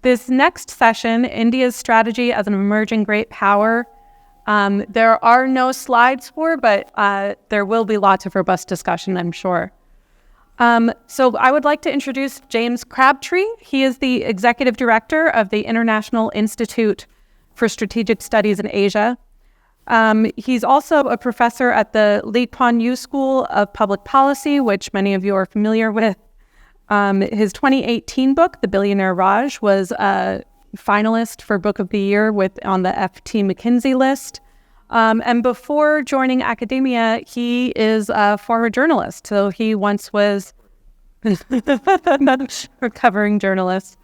This next session, India's strategy as an emerging great power, there are no slides for, but there will be lots of robust discussion, I'm sure. So I would like to introduce James Crabtree. He is the Executive Director of the International Institute for Strategic Studies in Asia. He's also a professor at the Lee Kuan Yew School of Public Policy, which many of you are familiar with. His 2018 book, The Billionaire Raj, was a finalist for Book of the Year on the FT McKinsey list. And before joining academia, he is a former journalist. So he once was not recovering journalist.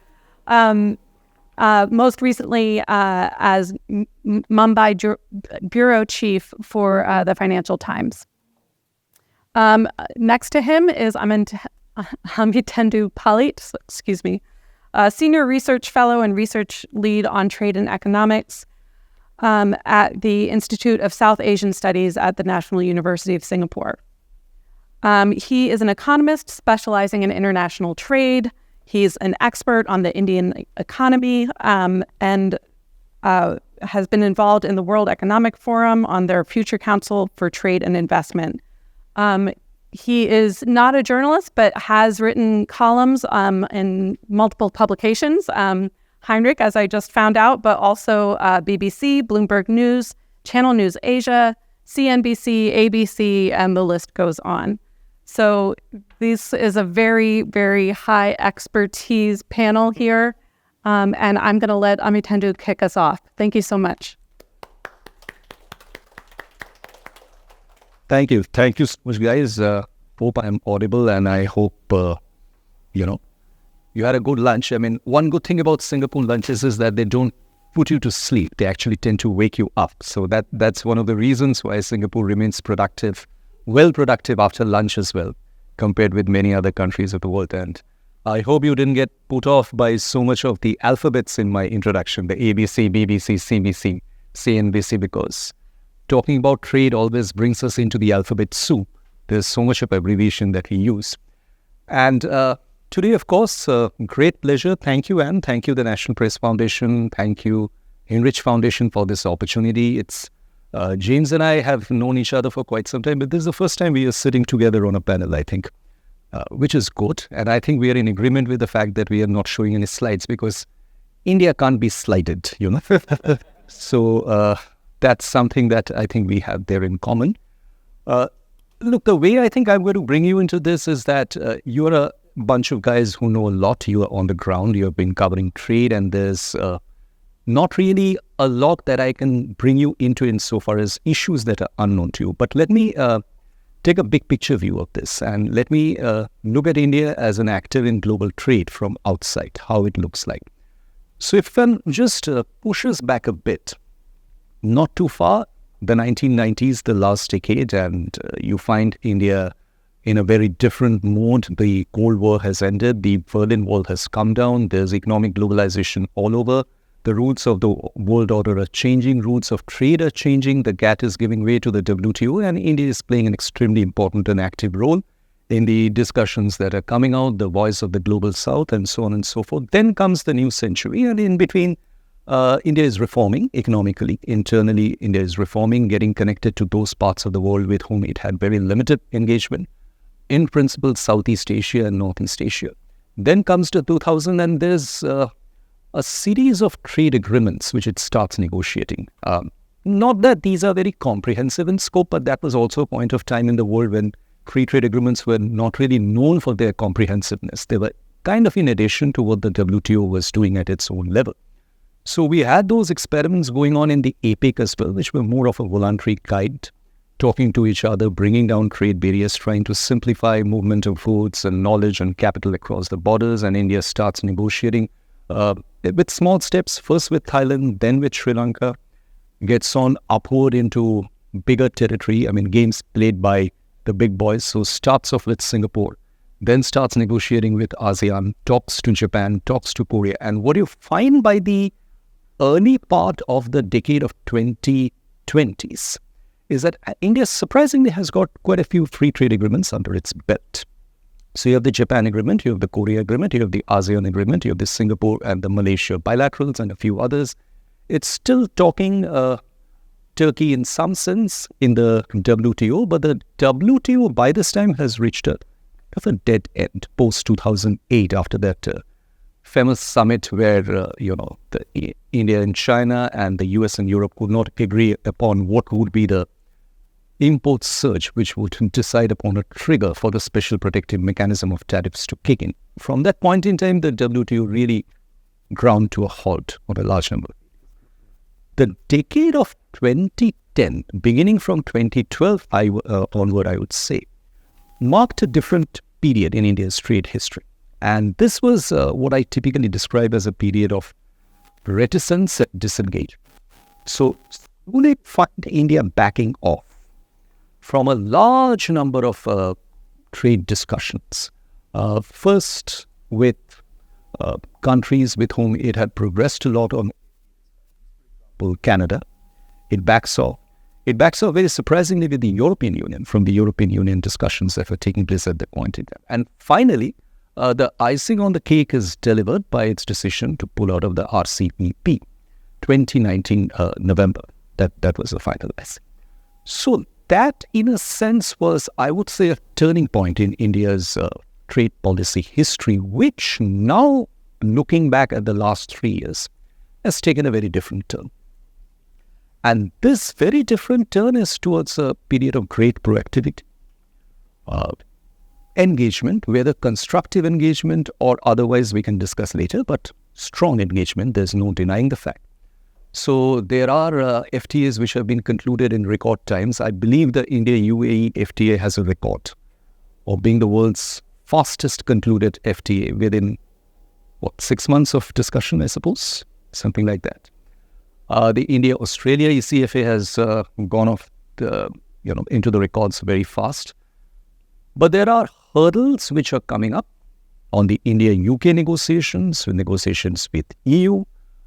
Most recently as Mumbai bureau chief for the Financial Times. Next to him is Amitendu Palit, senior research fellow and research lead on trade and economics at the Institute of South Asian Studies at the National University of Singapore. He is an economist specializing in international trade. He's an expert on the Indian economy and has been involved in the World Economic Forum on their Future Council for Trade and Investment. He is not a journalist, but has written columns in multiple publications. Heinrich, as I just found out, but also BBC, Bloomberg News, Channel News Asia, CNBC, ABC, and the list goes on. So this is a very, very high expertise panel here, and I'm going to let Amitendu kick us off. Thank you so much. Thank you. Thank you so much, guys. Hope I'm audible, and I hope, you had a good lunch. I mean, one good thing about Singapore lunches is that they don't put you to sleep. They actually tend to wake you up. So that's one of the reasons why Singapore remains productive, well productive after lunch as well, compared with many other countries of the world. And I hope you didn't get put off by so much of the alphabets in my introduction, the ABC, BBC, CBC, CNBC, because talking about trade always brings us into the alphabet soup. There's so much of abbreviation that we use. And today, of course, great pleasure. Thank you, Anne. Thank you, the National Press Foundation. Thank you, Enrich Foundation, for this opportunity. It's James and I have known each other for quite some time, but this is the first time we are sitting together on a panel, I think, which is good. And I think we are in agreement with the fact that we are not showing any slides because India can't be slided, So that's something that I think we have there in common. Look, the way I think I'm going to bring you into this is that you're a bunch of guys who know a lot. You are on the ground. You have been covering trade, and there's not really a lot that I can bring you into insofar as issues that are unknown to you. But let me take a big picture view of this, and let me look at India as an actor in global trade from outside, how it looks like. So if one just pushes back a bit, not too far, the 1990s, the last decade, and you find India in a very different mode. The Cold War has ended. The Berlin Wall has come down. There's economic globalization all over. The rules of the world order are changing. Rules of trade are changing. The GATT is giving way to the WTO, and India is playing an extremely important and active role in the discussions that are coming out, the voice of the global south, and so on and so forth. Then comes the new century, and in between, India is reforming economically. Internally, India is reforming, getting connected to those parts of the world with whom it had very limited engagement. In principle, Southeast Asia and Northeast Asia. Then comes to 2000, and there's a series of trade agreements which it starts negotiating. Not that these are very comprehensive in scope, but that was also a point of time in the world when free trade agreements were not really known for their comprehensiveness. They were kind of in addition to what the WTO was doing at its own level. So we had those experiments going on in the APEC as well, which were more of a voluntary guide, talking to each other, bringing down trade barriers, trying to simplify movement of goods and knowledge and capital across the borders. And India starts negotiating with small steps, first with Thailand, then with Sri Lanka, gets on upward into bigger territory. I mean, games played by the big boys. So starts off with Singapore, then starts negotiating with ASEAN, talks to Japan, talks to Korea. And what you find by the early part of the decade of 2020s is that India surprisingly has got quite a few free trade agreements under its belt. So you have the Japan agreement, you have the Korea agreement, you have the ASEAN agreement, you have the Singapore and the Malaysia bilaterals and a few others. It's still talking Turkey in some sense in the WTO, but the WTO by this time has reached a dead end post-2008 after that famous summit where, India and China and the US and Europe could not agree upon what would be the import surge, which would decide upon a trigger for the special protective mechanism of tariffs to kick in. From that point in time, the WTO really ground to a halt on a large number. The decade of 2010, beginning from 2012 onward, I would say, marked a different period in India's trade history. And this was what I typically describe as a period of reticence and disengagement. So, slowly find India backing off from a large number of trade discussions. First, with countries with whom it had progressed a lot on Canada. It backs off. It backs off very surprisingly with the European Union, from the European Union discussions that were taking place at that point in time. And finally, the icing on the cake is delivered by its decision to pull out of the RCEP, 2019 November. That was the final icing. So that, in a sense, was, I would say, a turning point in India's trade policy history, which now, looking back at the last 3 years, has taken a very different turn. And this very different turn is towards a period of great proactivity, engagement, whether constructive engagement or otherwise we can discuss later, but strong engagement, there's no denying the fact. So there are FTAs which have been concluded in record times. I believe the India-UAE FTA has a record of being the world's fastest concluded FTA within, 6 months of discussion, I suppose, something like that. The India-Australia ECFA has gone off into the records very fast. But there are hurdles which are coming up on the India-UK negotiations with EU.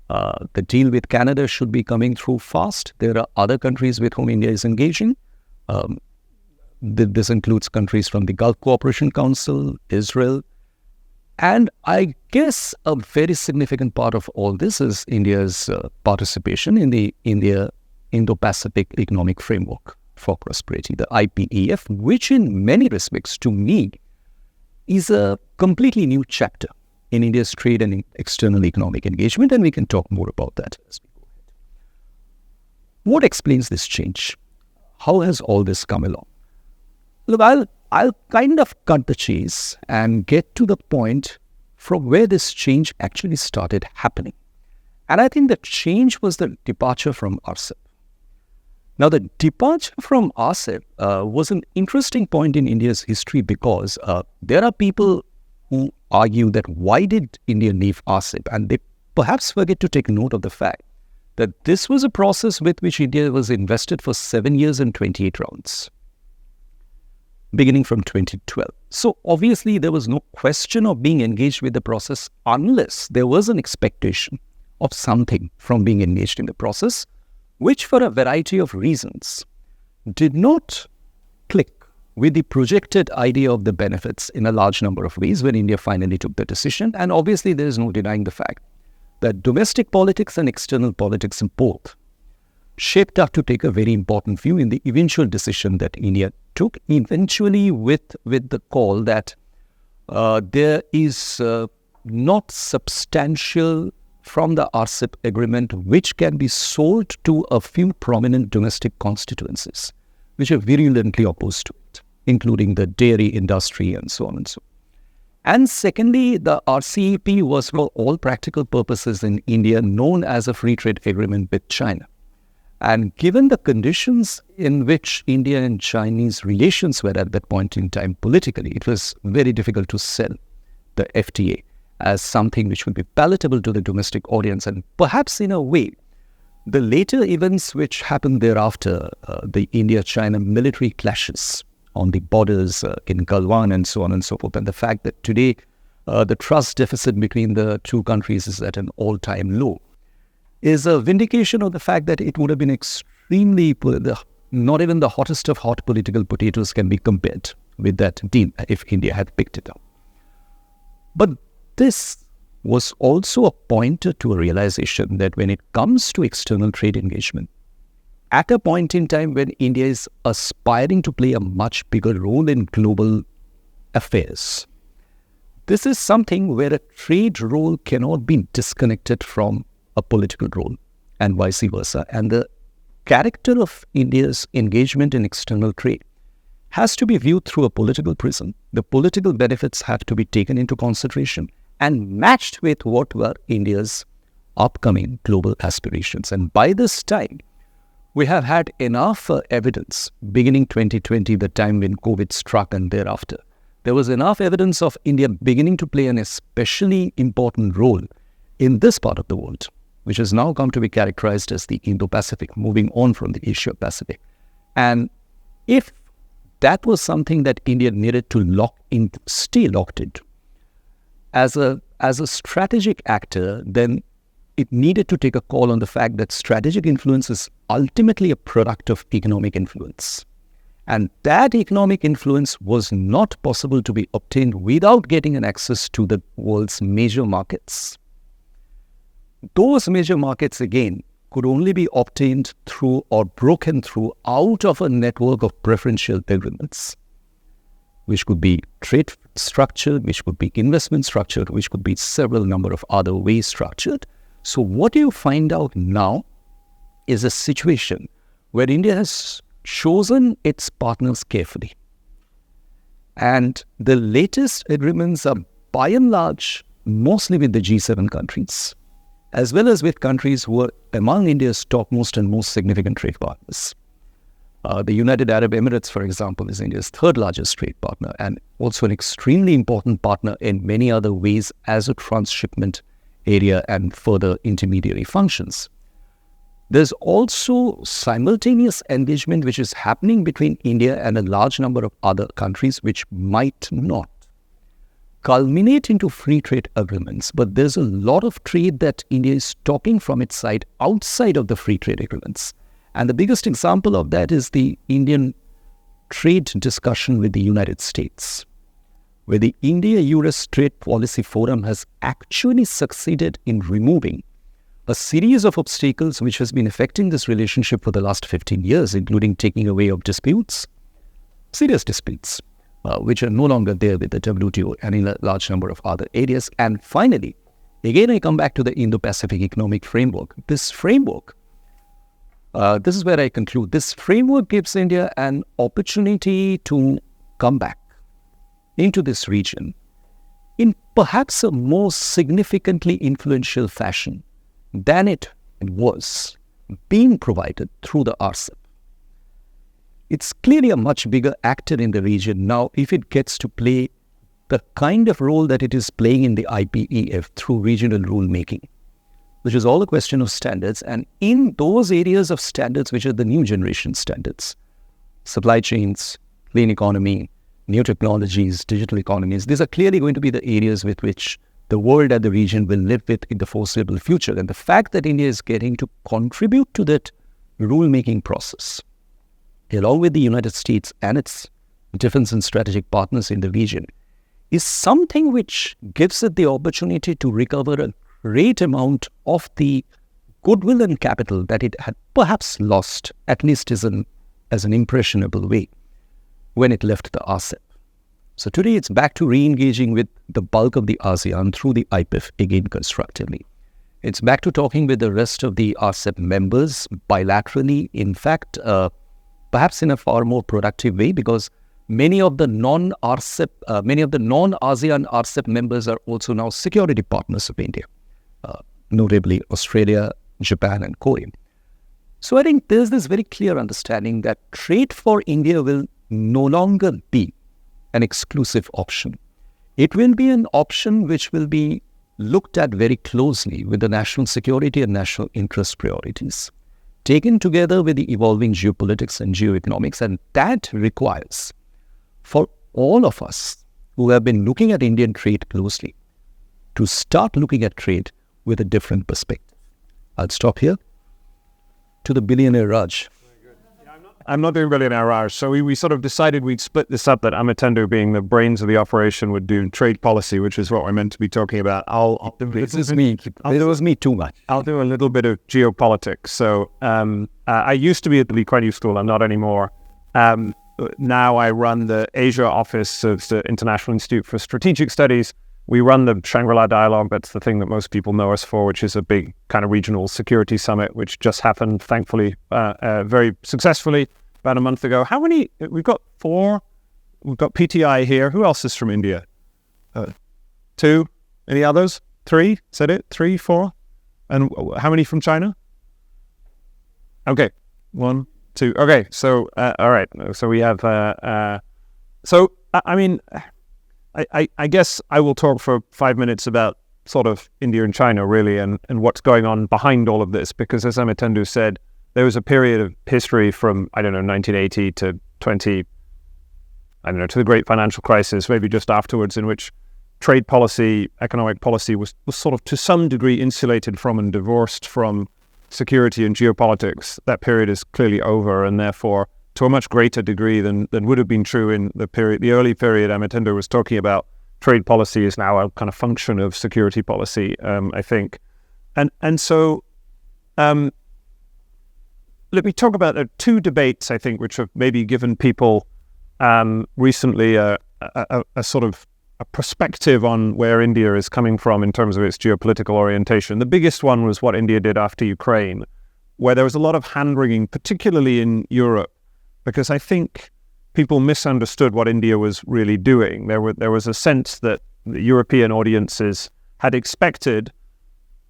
The deal with Canada should be coming through fast. There are other countries with whom India is engaging. This includes countries from the Gulf Cooperation Council, Israel. And I guess a very significant part of all this is India's participation in the Indo-Pacific Economic Framework for Prosperity, the IPEF, which in many respects, to me, is a completely new chapter in India's trade and external economic engagement, and we can talk more about that as we go ahead. What explains this change? How has all this come along? Look, I'll kind of cut the chase and get to the point from where this change actually started happening. And I think the change was the departure from RCEP. Now, the departure from RCEP was an interesting point in India's history because there are people who argue that why did India leave RCEP? And they perhaps forget to take note of the fact that this was a process with which India was invested for 7 years and 28 rounds, beginning from 2012. So obviously there was no question of being engaged with the process unless there was an expectation of something from being engaged in the process, which for a variety of reasons did not click with the projected idea of the benefits in a large number of ways when India finally took the decision. And obviously there is no denying the fact that domestic politics and external politics both shaped up to take a very important view in the eventual decision that India took, eventually with the call that there is not substantial from the RCEP agreement which can be sold to a few prominent domestic constituencies which are virulently opposed to it, including the dairy industry and so on and so on. And secondly, the RCEP was for all practical purposes in India known as a free trade agreement with China. And given the conditions in which India and Chinese relations were at that point in time politically, it was very difficult to sell the FTA as something which would be palatable to the domestic audience. And perhaps in a way, the later events which happened thereafter, the India-China military clashes on the borders in Galwan and so on and so forth, and the fact that today the trust deficit between the two countries is at an all-time low, is a vindication of the fact that it would have been extremely, not even the hottest of hot political potatoes can be compared with that deal if India had picked it up. But this was also a pointer to a realization that when it comes to external trade engagement, at a point in time when India is aspiring to play a much bigger role in global affairs, this is something where a trade role cannot be disconnected from a political role and vice versa. And the character of India's engagement in external trade has to be viewed through a political prism. The political benefits have to be taken into consideration and matched with what were India's upcoming global aspirations. And by this time, we have had enough evidence, beginning 2020, the time when COVID struck and thereafter, there was enough evidence of India beginning to play an especially important role in this part of the world, which has now come to be characterized as the Indo-Pacific, moving on from the Asia-Pacific. And if that was something that India needed to stay locked into, as a strategic actor, then it needed to take a call on the fact that strategic influence is ultimately a product of economic influence. And that economic influence was not possible to be obtained without getting an access to the world's major markets. Those major markets, again, could only be obtained through or broken through out of a network of preferential agreements, which could be trade structured, which could be investment structured, which could be several number of other ways structured. So what you find out now is a situation where India has chosen its partners carefully. And the latest agreements are by and large mostly with the G7 countries, as well as with countries who are among India's topmost and most significant trade partners. The United Arab Emirates, for example, is India's third largest trade partner and also an extremely important partner in many other ways as a transshipment area and further intermediary functions. There's also simultaneous engagement which is happening between India and a large number of other countries which might not culminate into free trade agreements, but there's a lot of trade that India is talking from its side outside of the free trade agreements. And the biggest example of that is the Indian trade discussion with the United States, where the India-US Trade Policy Forum has actually succeeded in removing a series of obstacles which has been affecting this relationship for the last 15 years, including taking away of disputes, serious disputes, which are no longer there with the WTO and in a large number of other areas. And finally, again, I come back to the Indo-Pacific Economic Framework. This framework, this is where I conclude. This framework gives India an opportunity to come back into this region in perhaps a more significantly influential fashion than it was being provided through the RCEP. It's clearly a much bigger actor in the region now if it gets to play the kind of role that it is playing in the IPEF through regional rulemaking, which is all a question of standards. And in those areas of standards, which are the new generation standards, supply chains, clean economy, new technologies, digital economies, these are clearly going to be the areas with which the world and the region will live with in the foreseeable future. And the fact that India is getting to contribute to that rulemaking process, along with the United States and its defense and strategic partners in the region, is something which gives it the opportunity to recover a great amount of the goodwill and capital that it had perhaps lost, at least as an impressionable way, when it left the RCEP. So today it's back to re-engaging with the bulk of the ASEAN through the IPEF, again constructively. It's back to talking with the rest of the RCEP members bilaterally, in fact, perhaps in a far more productive way, because many of the non-ASEAN RCEP members are also now security partners of India, notably Australia, Japan and Korea. So I think there's this very clear understanding that trade for India will no longer be an exclusive option. It will be an option which will be looked at very closely with the national security and national interest priorities, taken together with the evolving geopolitics and geoeconomics. And that requires for all of us who have been looking at Indian trade closely to start looking at trade with a different perspective. I'll stop here. To the billionaire Raj. I'm not doing billionaire hours. So we sort of decided we'd split this up, that Amitendu, being the brains of the operation, would do trade policy, which is what we're meant to be talking about. I'll do this is me. It was me too much. I'll do a little bit of geopolitics. So I used to be at the Lee Kuan Yew School. I'm not anymore. Now I run the Asia office of the International Institute for Strategic Studies. We run the Shangri-La Dialogue. That's the thing that most people know us for, which is a big kind of regional security summit, which just happened, thankfully, very successfully about a month ago. How many? We've got 4. We've got PTI here. Who else is from India? 2. Any others? 3? Is that it? 3, 4? And how many from China? Okay. 1, 2. Okay. So, all right. So we have, I guess I will talk for 5 minutes about sort of India and China, really, and what's going on behind all of this, because as Amitendu said, there was a period of history from, 1980 to to the great financial crisis, maybe just afterwards, in which trade policy, economic policy was sort of to some degree insulated from and divorced from security and geopolitics. That period is clearly over, and therefore, to a much greater degree than would have been true in the early period Amitendu was talking about, trade policy is now a kind of function of security policy, I think. And so let me talk about 2 debates, I think, which have maybe given people recently a sort of a perspective on where India is coming from in terms of its geopolitical orientation. The biggest one was what India did after Ukraine, where there was a lot of hand-wringing, particularly in Europe, because I think people misunderstood what India was really doing. There was a sense that the European audiences had expected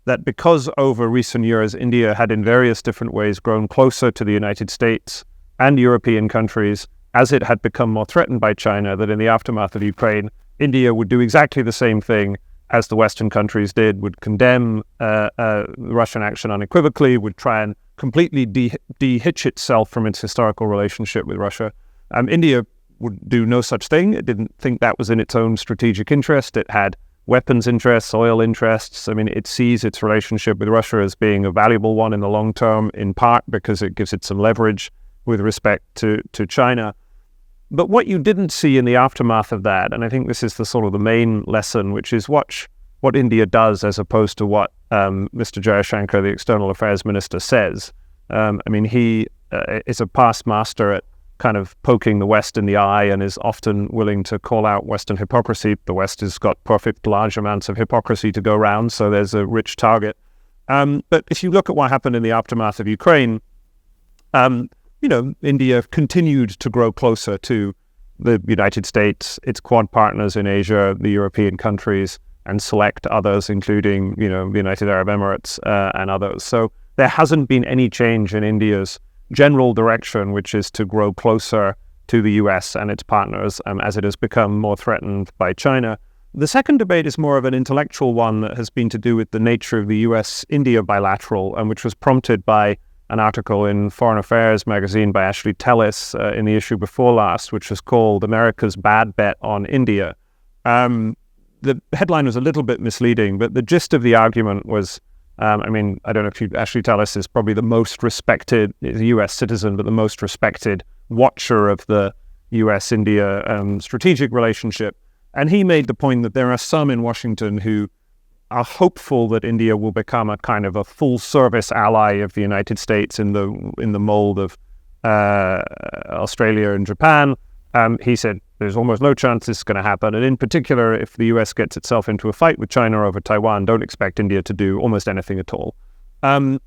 that because over recent years India had in various different ways grown closer to the United States and European countries as it had become more threatened by China, that in the aftermath of Ukraine, India would do exactly the same thing as the Western countries did, would condemn Russian action unequivocally, would try and completely de-hitch itself from its historical relationship with Russia. India would do no such thing. It didn't think that was in its own strategic interest. It had weapons interests, oil interests. It sees its relationship with Russia as being a valuable one in the long term, in part because it gives it some leverage with respect to China. But what you didn't see in the aftermath of that, and I think this is the sort of the main lesson, which is watch what India does as opposed to what Mr. Jaishankar, the External Affairs Minister, says. He is a past master at kind of poking the West in the eye and is often willing to call out Western hypocrisy. The West has got perfect large amounts of hypocrisy to go around, so there's a rich target. But if you look at what happened in the aftermath of Ukraine, India continued to grow closer to the United States, its Quad partners in Asia, the European countries, and select others, including, the United Arab Emirates and others. So there hasn't been any change in India's general direction, which is to grow closer to the US and its partners as it has become more threatened by China. The second debate is more of an intellectual one that has been to do with the nature of the US-India bilateral, and which was prompted by an article in Foreign Affairs magazine by Ashley Tellis in the issue before last, which was called America's Bad Bet on India. The headline was a little bit misleading, but the gist of the argument was, I don't know if Ashley Tellis is probably the most respected, is a US citizen, but the most respected watcher of the US-India strategic relationship. And he made the point that there are some in Washington who are hopeful that India will become a kind of a full-service ally of the United States in the mold of Australia and Japan. He said there's almost no chance this is going to happen. And in particular, if the US gets itself into a fight with China over Taiwan, don't expect India to do almost anything at all. And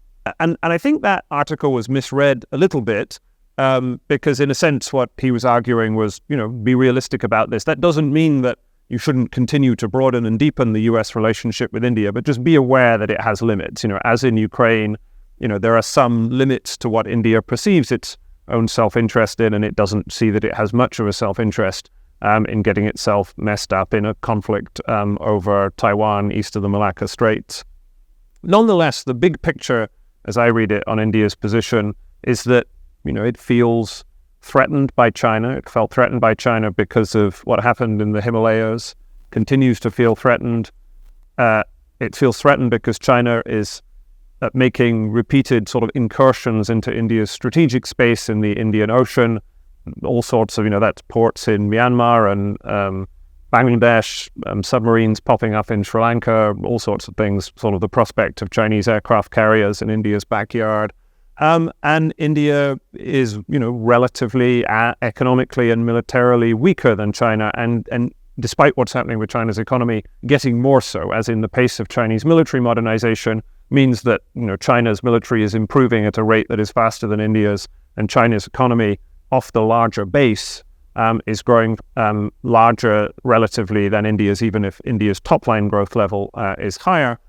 I think that article was misread a little bit because in a sense what he was arguing was, be realistic about this. That doesn't mean that you shouldn't continue to broaden and deepen the US relationship with India, but just be aware that it has limits. As in Ukraine, there are some limits to what India perceives its own self-interest in, and it doesn't see that it has much of a self-interest in getting itself messed up in a conflict over Taiwan east of the Malacca Straits. Nonetheless, the big picture, as I read it, on India's position is that, it feels threatened by China. It felt threatened by China because of what happened in the Himalayas, continues to feel threatened. It feels threatened because China is at making repeated sort of incursions into India's strategic space in the Indian Ocean, all sorts of, that's ports in Myanmar and Bangladesh, submarines popping up in Sri Lanka, all sorts of things, sort of the prospect of Chinese aircraft carriers in India's backyard. And India is, relatively economically and militarily weaker than China, and despite what's happening with China's economy, getting more so, as in the pace of Chinese military modernization means that, China's military is improving at a rate that is faster than India's, and China's economy, off the larger base, is growing larger relatively than India's, even if India's top-line growth level is higher.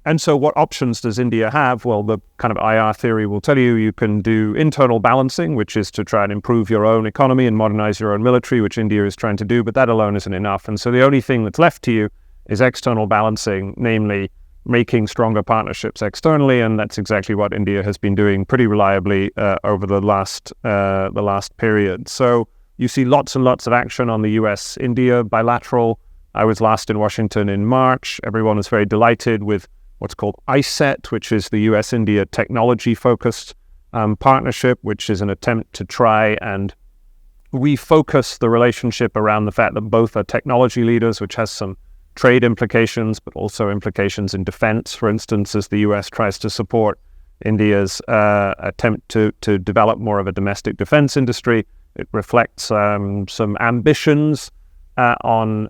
And so what options does India have? Well, the kind of IR theory will tell you can do internal balancing, which is to try and improve your own economy and modernize your own military, which India is trying to do, but that alone isn't enough. And so the only thing that's left to you is external balancing, namely making stronger partnerships externally, and that's exactly what India has been doing pretty reliably over the last period. So you see lots and lots of action on the US-India bilateral. I was last in Washington in March. Everyone was very delighted with what's called ISET, which is the US-India technology-focused partnership, which is an attempt to try and refocus the relationship around the fact that both are technology leaders, which has some trade implications, but also implications in defense, for instance, as the US tries to support India's attempt to develop more of a domestic defense industry. It reflects some ambitions on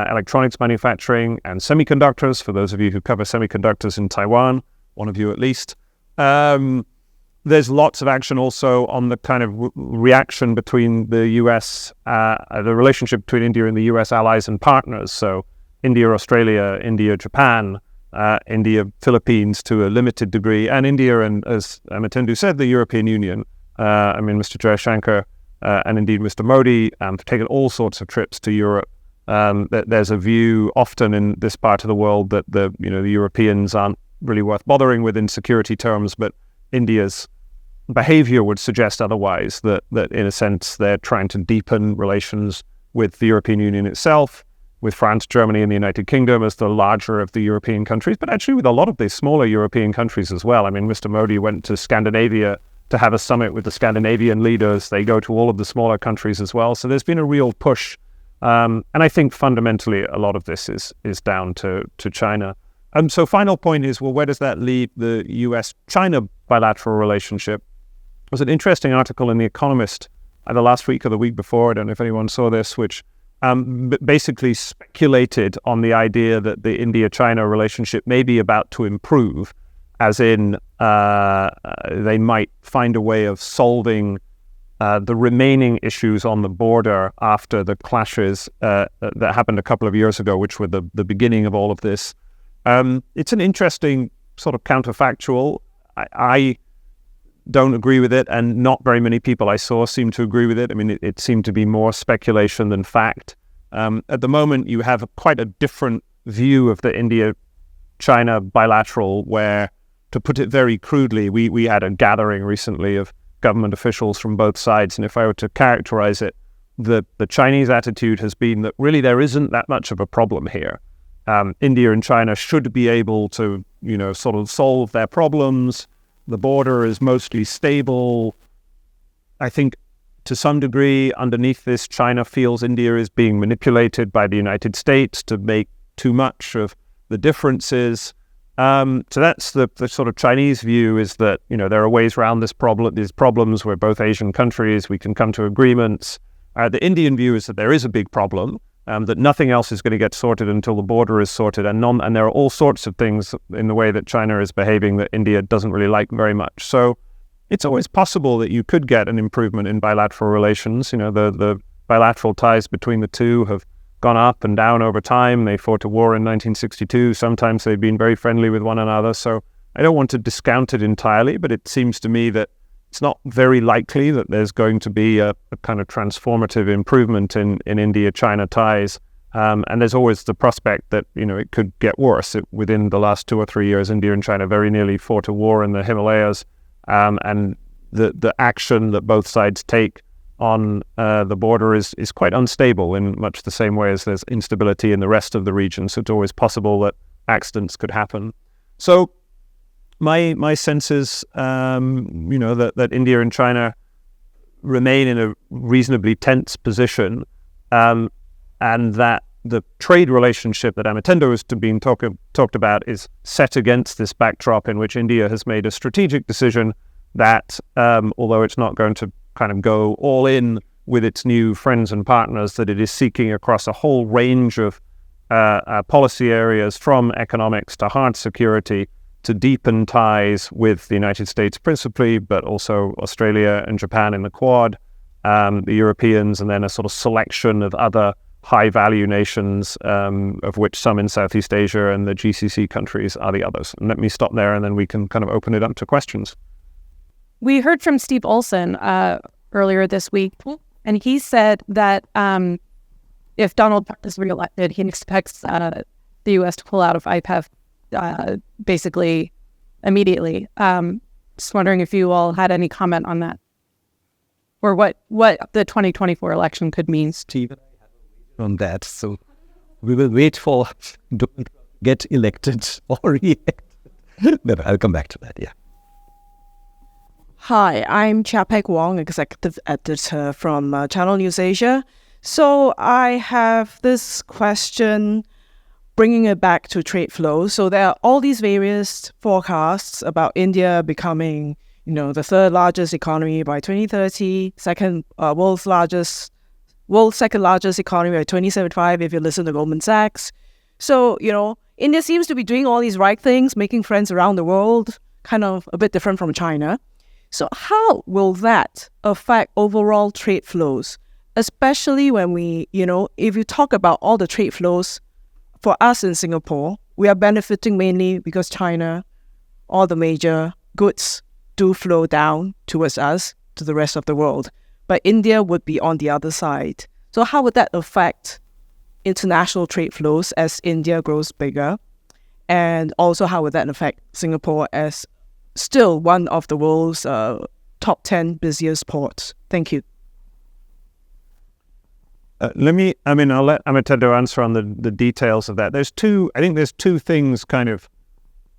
electronics manufacturing and semiconductors, for those of you who cover semiconductors in Taiwan, one of you at least. There's lots of action also on the kind of reaction between the US, the relationship between India and the US allies and partners. So India, Australia, India, Japan, India, Philippines to a limited degree, and India and, as Amitendu said, the European Union. Mr. Jaishankar and indeed Mr. Modi have taken all sorts of trips to Europe. There's a view often in this part of the world that the Europeans aren't really worth bothering with in security terms, but India's behavior would suggest otherwise, that in a sense they're trying to deepen relations with the European Union itself, with France, Germany, and the United Kingdom as the larger of the European countries, but actually with a lot of the smaller European countries as well. I mean, Mr. Modi went to Scandinavia to have a summit with the Scandinavian leaders. They go to all of the smaller countries as well. So there's been a real push. And I think fundamentally a lot of this is down to China. So final point is, well, where does that leave the US-China bilateral relationship? There was an interesting article in The Economist either last week or the week before, I don't know if anyone saw this, which basically speculated on the idea that the India-China relationship may be about to improve, as in they might find a way of solving the remaining issues on the border after the clashes that happened a couple of years ago, which were the beginning of all of this. It's an interesting sort of counterfactual. I don't agree with it, and not very many people I saw seem to agree with it. I mean, it seemed to be more speculation than fact. At the moment, you have quite a different view of the India-China bilateral, where, to put it very crudely, we had a gathering recently of government officials from both sides, and if I were to characterize it, the Chinese attitude has been that really there isn't that much of a problem here. India and China should be able to, sort of solve their problems. The border is mostly stable. I think to some degree underneath this, China feels India is being manipulated by the United States to make too much of the differences. So that's the sort of Chinese view, is that, there are ways around these problems. We're both Asian countries. We can come to agreements. The Indian view is that there is a big problem, that nothing else is going to get sorted until the border is sorted. And there are all sorts of things in the way that China is behaving that India doesn't really like very much. So it's always possible that you could get an improvement in bilateral relations. The bilateral ties between the two have gone up and down over time. They fought a war in 1962. Sometimes they've been very friendly with one another. So I don't want to discount it entirely, but it seems to me that it's not very likely that there's going to be a kind of transformative improvement in India-China ties. And there's always the prospect that, it could get worse. Within the last 2 or 3 years, India and China very nearly fought a war in the Himalayas. And the action that both sides take on the border is quite unstable, in much the same way as there's instability in the rest of the region. So it's always possible that accidents could happen. So my sense is, that India and China remain in a reasonably tense position, and that the trade relationship that Amitendu has been talked about is set against this backdrop in which India has made a strategic decision that, although it's not going to kind of go all in with its new friends and partners, that it is seeking across a whole range of policy areas, from economics to hard security, to deepen ties with the United States principally, but also Australia and Japan in the Quad, the Europeans, and then a sort of selection of other high-value nations, of which some in Southeast Asia and the GCC countries are the others. And let me stop there, and then we can kind of open it up to questions. We heard from Steve Olson earlier this week, and he said that if Donald Trump is reelected, he expects the U.S. to pull out of IPEF basically immediately. Just wondering if you all had any comment on that, or what the 2024 election could mean. Steve and I have a on that, so we will wait for Donald Trump to get elected or re-elected. But I'll come back to that, yeah. Hi, I'm Chia-Pek Wong, Executive Editor from Channel News Asia. So I have this question, bringing it back to trade flows. So there are all these various forecasts about India becoming, the third largest economy by 2030, world's second largest economy by 2075, if you listen to Goldman Sachs. So, India seems to be doing all these right things, making friends around the world, kind of a bit different from China. So how will that affect overall trade flows, especially when if you talk about all the trade flows for us in Singapore, we are benefiting mainly because China, all the major goods do flow down towards us, to the rest of the world. But India would be on the other side. So how would that affect international trade flows as India grows bigger? And also how would that affect Singapore as still one of the world's top 10 busiest ports? Thank you. I'll let Amitendu answer on the details of that. There's two things kind of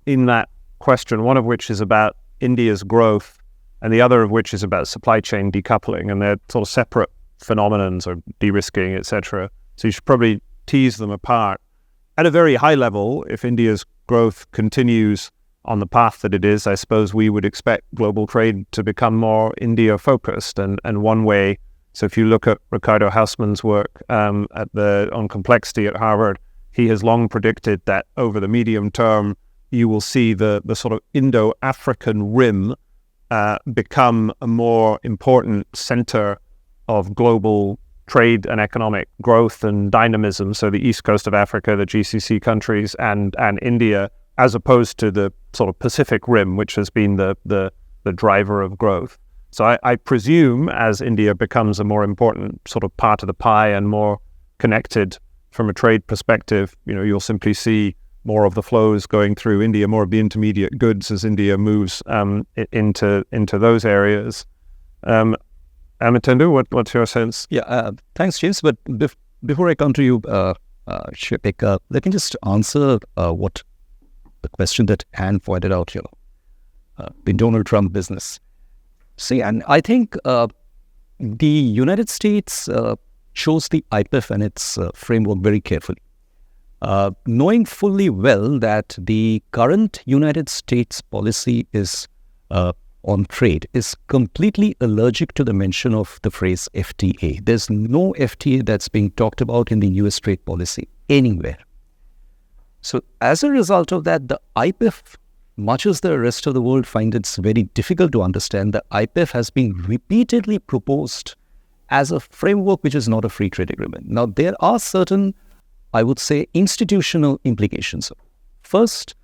in that question, one of which is about India's growth and the other of which is about supply chain decoupling, and they're sort of separate phenomenons, or de-risking, etc. So you should probably tease them apart. At a very high level, if India's growth continues on the path that it is, I suppose we would expect global trade to become more India-focused. And one way, so if you look at Ricardo Hausmann's work on complexity at Harvard, he has long predicted that over the medium term, you will see the sort of Indo-African rim become a more important center of global trade and economic growth and dynamism. So the east coast of Africa, the GCC countries, and India, as opposed to the sort of Pacific rim, which has been the driver of growth. So I presume as India becomes a more important sort of part of the pie and more connected from a trade perspective, you'll simply see more of the flows going through India, more of the intermediate goods as India moves into those areas. Amitendu, what's your sense? Yeah, thanks, James. But before I come to you, Chia-Pek, let me just answer what the question that Anne pointed out here, the Donald Trump business. See, and I think the United States chose the IPEF and its framework very carefully, knowing fully well that the current United States policy is on trade is completely allergic to the mention of the phrase FTA. There's no FTA that's being talked about in the US trade policy anywhere. So as a result of that, the IPEF, much as the rest of the world find it's very difficult to understand, the IPEF has been repeatedly proposed as a framework which is not a free trade agreement. Now, there are certain, I would say, institutional implications. First,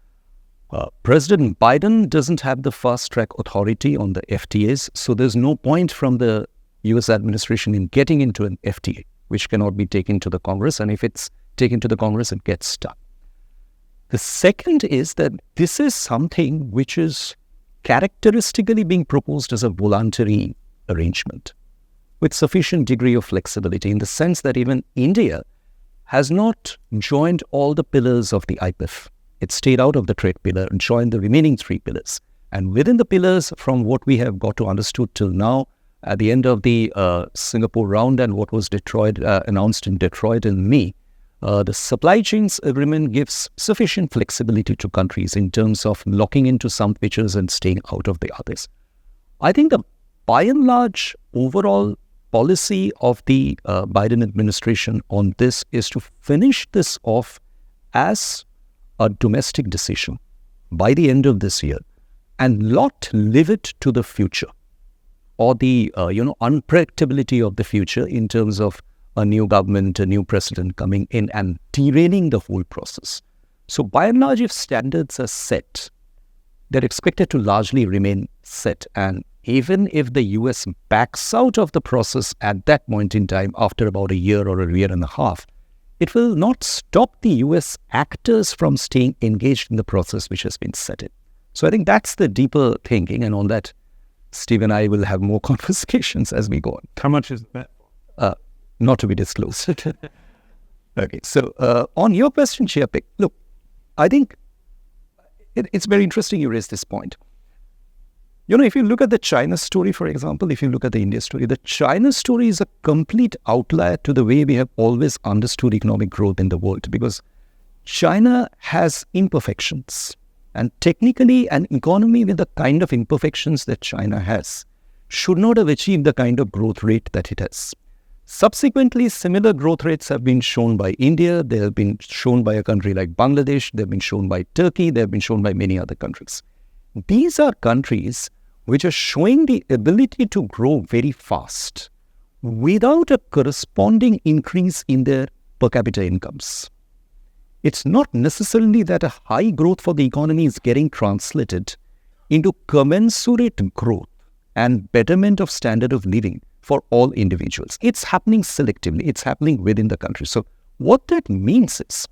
President Biden doesn't have the fast-track authority on the FTAs, so there's no point from the US administration in getting into an FTA, which cannot be taken to the Congress, and if it's taken to the Congress, it gets stuck. The second is that this is something which is characteristically being proposed as a voluntary arrangement with sufficient degree of flexibility, in the sense that even India has not joined all the pillars of the IPEF. It stayed out of the trade pillar and joined the remaining three pillars. And within the pillars, from what we have got to understood till now, at the end of the Singapore round and what was announced in Detroit in May, the supply chains agreement gives sufficient flexibility to countries in terms of locking into some features and staying out of the others. I think the by and large overall policy of the Biden administration on this is to finish this off as a domestic decision by the end of this year and not leave it to the future or the unpredictability of the future in terms of a new government, a new president coming in and derailing the whole process. So by and large, if standards are set, they're expected to largely remain set. And even if the US backs out of the process at that point in time, after about a year or a year and a half, it will not stop the US actors from staying engaged in the process which has been set in. So I think that's the deeper thinking. And on that, Steve and I will have more conversations as we go on. How much is the bet? Not to be disclosed. Okay, so on your question, Chiapik, look, I think it's very interesting you raised this point. If you look at the China story, for example, if you look at the India story, the China story is a complete outlier to the way we have always understood economic growth in the world, because China has imperfections. And technically, an economy with the kind of imperfections that China has should not have achieved the kind of growth rate that it has. Subsequently, similar growth rates have been shown by India, they have been shown by a country like Bangladesh, they have been shown by Turkey, they have been shown by many other countries. These are countries which are showing the ability to grow very fast without a corresponding increase in their per capita incomes. It's not necessarily that a high growth for the economy is getting translated into commensurate growth and betterment of standard of living for all individuals. It's happening selectively. It's happening within the country. So what that means is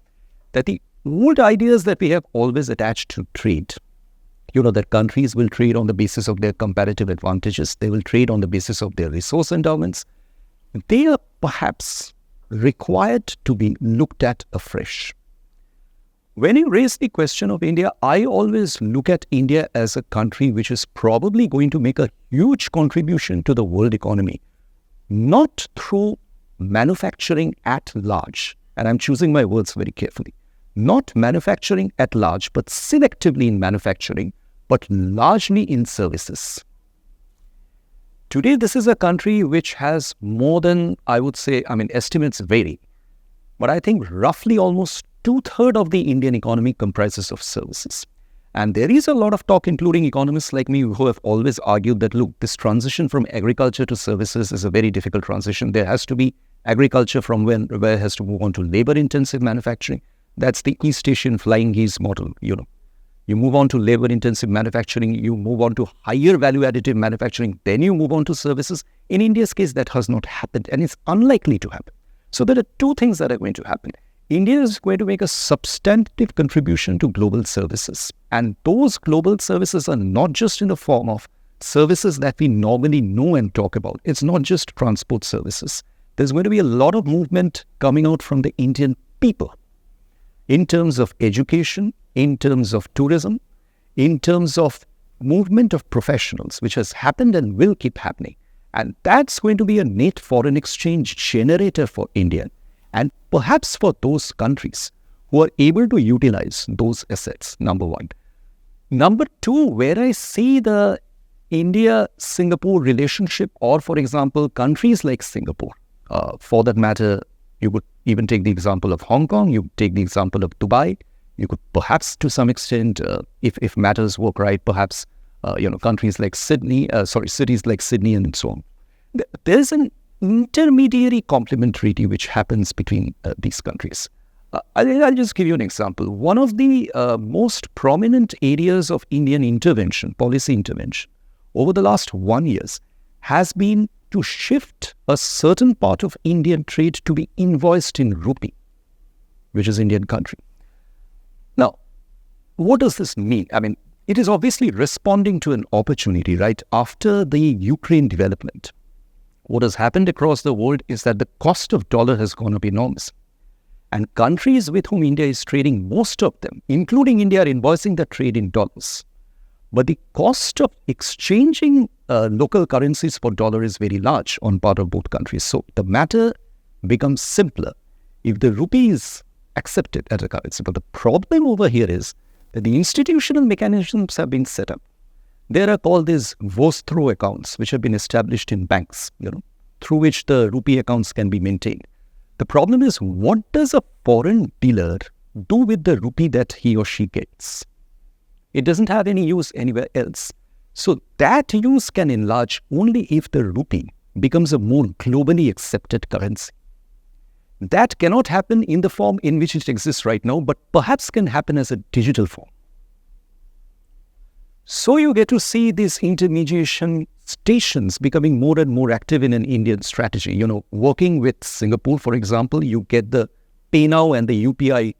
that the old ideas that we have always attached to trade, that countries will trade on the basis of their comparative advantages, they will trade on the basis of their resource endowments, they are perhaps required to be looked at afresh. When you raise the question of India, I always look at India as a country which is probably going to make a huge contribution to the world economy, not through manufacturing at large, and I'm choosing my words very carefully, not manufacturing at large, but selectively in manufacturing, but largely in services. Today, this is a country which has more than, estimates vary, but I think roughly almost 2/3 of the Indian economy comprises of services. And there is a lot of talk, including economists like me, who have always argued that, look, this transition from agriculture to services is a very difficult transition. There has to be agriculture from where it has to move on to labor-intensive manufacturing. That's the East Asian flying geese model, You move on to labor-intensive manufacturing, you move on to higher value-additive manufacturing, then you move on to services. In India's case, that has not happened, and it's unlikely to happen. So there are two things that are going to happen. India is going to make a substantive contribution to global services. And those global services are not just in the form of services that we normally know and talk about. It's not just transport services. There's going to be a lot of movement coming out from the Indian people in terms of education, in terms of tourism, in terms of movement of professionals, which has happened and will keep happening. And that's going to be a net foreign exchange generator for India. And perhaps for those countries who are able to utilize those assets, number one. Number two, where I see the India-Singapore relationship, or for example, countries like Singapore, for that matter, you could even take the example of Hong Kong, you take the example of Dubai, you could perhaps to some extent, if matters work right, perhaps, countries like cities like Sydney and so on. There's an intermediary complementarity which happens between these countries. I'll just give you an example. One of the most prominent areas of Indian intervention, policy intervention, over the last 1 year has been to shift a certain part of Indian trade to be invoiced in rupee, which is Indian country. Now, what does this mean? It is obviously responding to an opportunity, right? After the Ukraine development, what has happened across the world is that the cost of dollar has gone up enormous. And countries with whom India is trading, most of them, including India, are invoicing the trade in dollars. But the cost of exchanging local currencies for dollar is very large on part of both countries. So the matter becomes simpler if the rupee is accepted as a currency. But the problem over here is that the institutional mechanisms have been set up. There are called these Vostro accounts, which have been established in banks, through which the rupee accounts can be maintained. The problem is, what does a foreign dealer do with the rupee that he or she gets? It doesn't have any use anywhere else. So that use can enlarge only if the rupee becomes a more globally accepted currency. That cannot happen in the form in which it exists right now, but perhaps can happen as a digital form. So you get to see these intermediation stations becoming more and more active in an Indian strategy. Working with Singapore, for example, you get the Pay Now and the UPI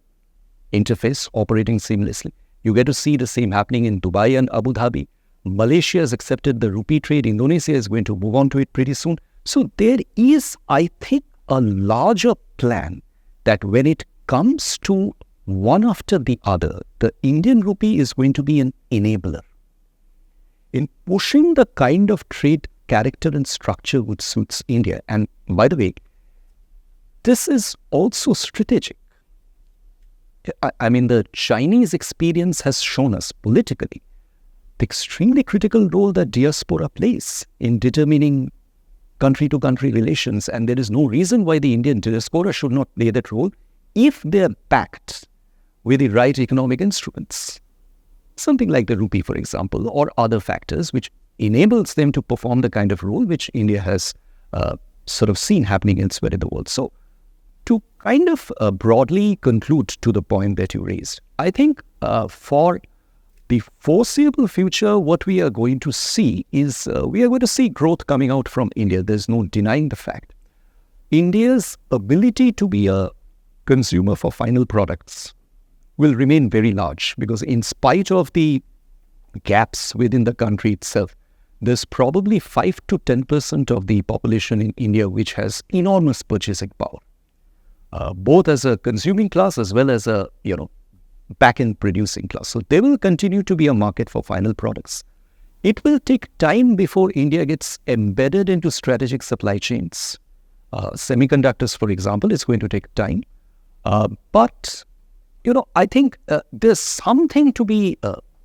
interface operating seamlessly. You get to see the same happening in Dubai and Abu Dhabi. Malaysia has accepted the rupee trade. Indonesia is going to move on to it pretty soon. So there is, I think, a larger plan that when it comes to one after the other, the Indian rupee is going to be an enabler in pushing the kind of trade character and structure which suits India. And by the way, this is also strategic. I mean, the Chinese experience has shown us politically the extremely critical role that diaspora plays in determining country-to-country relations. And there is no reason why the Indian diaspora should not play that role if they are backed with the right economic instruments. Something like the rupee, for example, or other factors which enables them to perform the kind of role which India has sort of seen happening elsewhere in the world. So to kind of broadly conclude to the point that you raised, I think for the foreseeable future, what we are going to see is we are going to see growth coming out from India. There's no denying the fact. India's ability to be a consumer for final products will remain very large, because in spite of the gaps within the country itself, there's probably 5 to 10% of the population in India which has enormous purchasing power, both as a consuming class as well as a back-end producing class. So there will continue to be a market for final products. It will take time before India gets embedded into strategic supply chains. Semiconductors, for example, is going to take time. But I think there's something to be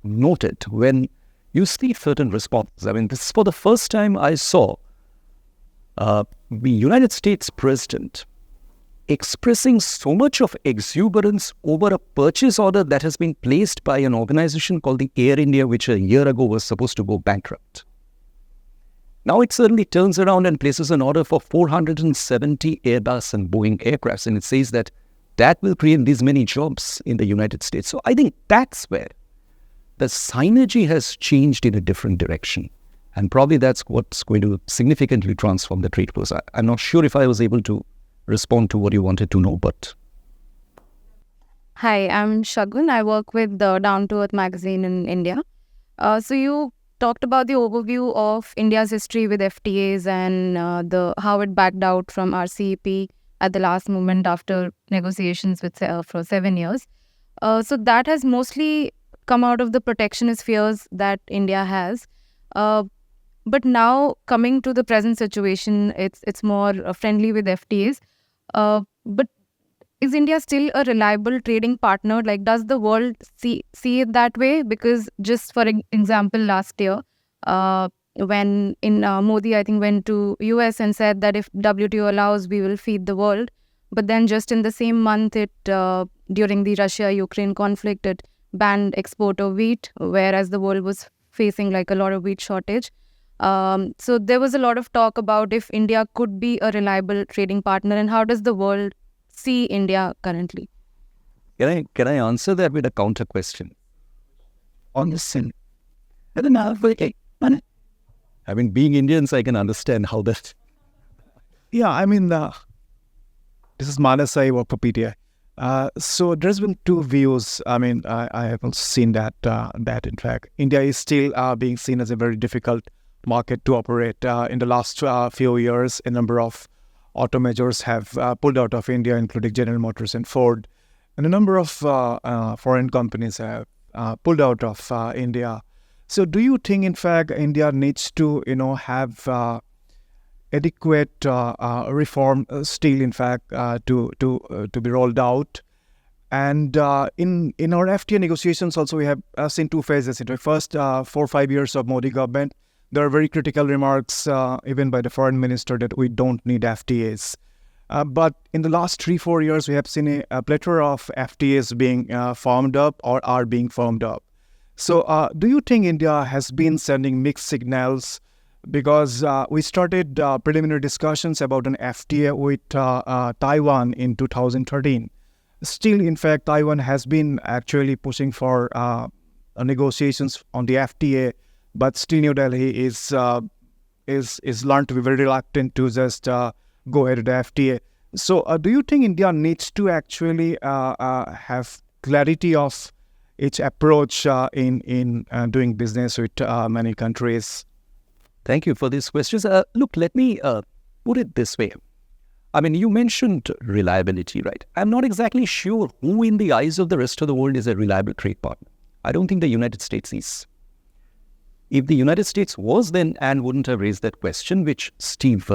noted when you see certain responses. I mean, this is for the first time I saw the United States president expressing so much of exuberance over a purchase order that has been placed by an organization called the Air India, which a year ago was supposed to go bankrupt. Now it suddenly turns around and places an order for 470 Airbus and Boeing aircrafts, and it says that will create these many jobs in the United States. So I think that's where the synergy has changed in a different direction. And probably that's what's going to significantly transform the trade flows. I'm not sure if I was able to respond to what you wanted to know, but... Hi, I'm Shagun. I work with the Down to Earth magazine in India. So you talked about the overview of India's history with FTAs and how it backed out from RCEP at the last moment after negotiations with for 7 years. So that has mostly come out of the protectionist fears that India has. But now coming to the present situation, it's more friendly with FTAs. But is India still a reliable trading partner? Like, does the world see it that way? Because just for example, last year, when Modi, I think, went to US and said that if WTO allows, we will feed the world. But then just in the same month, during the Russia-Ukraine conflict, it banned export of wheat, whereas the world was facing like a lot of wheat shortage. So there was a lot of talk about if India could be a reliable trading partner, and how does the world see India currently? Can I answer that with a counter question? On the sin. I mean, being Indians, I can understand how that... Yeah, I mean, this is Manasai work for PTI. So there's been two views. I mean, I have also seen that in fact, India is still being seen as a very difficult market to operate. In the last few years, a number of auto majors have pulled out of India, including General Motors and Ford. And a number of foreign companies have pulled out of India. So do you think, in fact, India needs to, have adequate reform still, in fact, to be rolled out? And in our FTA negotiations also, we have seen two phases. In the first 4 or 5 years of Modi government, there are very critical remarks, even by the foreign minister, that we don't need FTAs. But in the last 3-4 years, we have seen a plethora of FTAs being formed up or are being formed up. So do you think India has been sending mixed signals? Because we started preliminary discussions about an FTA with Taiwan in 2013. Still, in fact, Taiwan has been actually pushing for negotiations on the FTA, but still New Delhi is learned to be very reluctant to just go ahead with the FTA. So do you think India needs to actually have clarity of its approach in doing business with many countries? Thank you for these questions. Look, let me put it this way. I mean, you mentioned reliability, right? I'm not exactly sure who in the eyes of the rest of the world is a reliable trade partner. I don't think the United States is. If the United States was, then Anne wouldn't have raised that question, which Steve,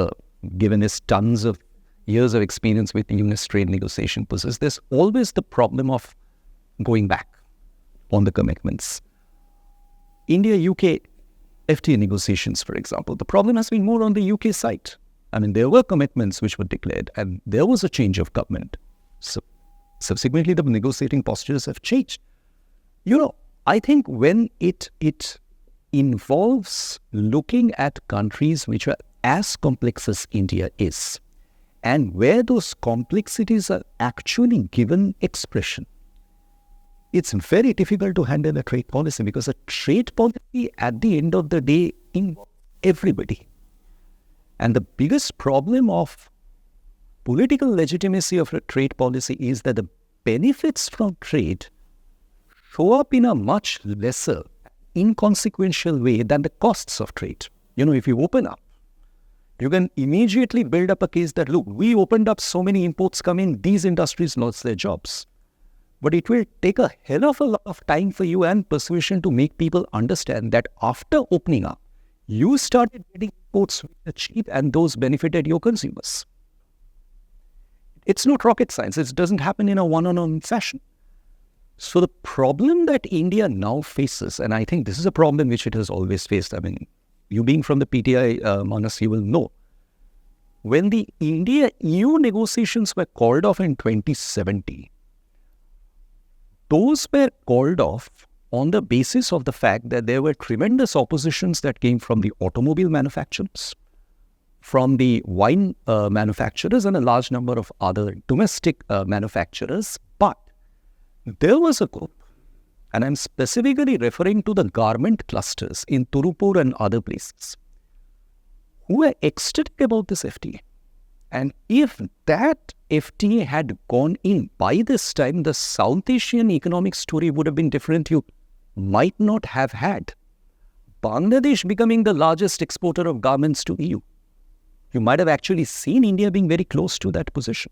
given his tons of years of experience with US trade negotiation, possesses. There's always the problem of going back on the commitments. India-UK FTA negotiations, for example, the problem has been more on the UK side. I mean, there were commitments which were declared and there was a change of government. So subsequently, the negotiating postures have changed. I think when it involves looking at countries which are as complex as India is, and where those complexities are actually given expression, it's very difficult to handle a trade policy, because a trade policy at the end of the day involves everybody. And the biggest problem of political legitimacy of a trade policy is that the benefits from trade show up in a much lesser, inconsequential way than the costs of trade. If you open up, you can immediately build up a case that, look, we opened up, so many imports come in, these industries lost their jobs. But it will take a hell of a lot of time for you and persuasion to make people understand that after opening up, you started getting imports which are cheap and those benefited your consumers. It's not rocket science. It doesn't happen in a one-on-one fashion. So the problem that India now faces, and I think this is a problem which it has always faced. I mean, you being from the PTI, Manas, you will know. When the India-EU negotiations were called off in 2017, those were called off on the basis of the fact that there were tremendous oppositions that came from the automobile manufacturers, from the wine manufacturers, and a large number of other domestic manufacturers. But there was a group, and I'm specifically referring to the garment clusters in Turupur and other places, who were ecstatic about this FTA. And if that FTA had gone in by this time, the South Asian economic story would have been different. You might not have had Bangladesh becoming the largest exporter of garments to EU. You might have actually seen India being very close to that position,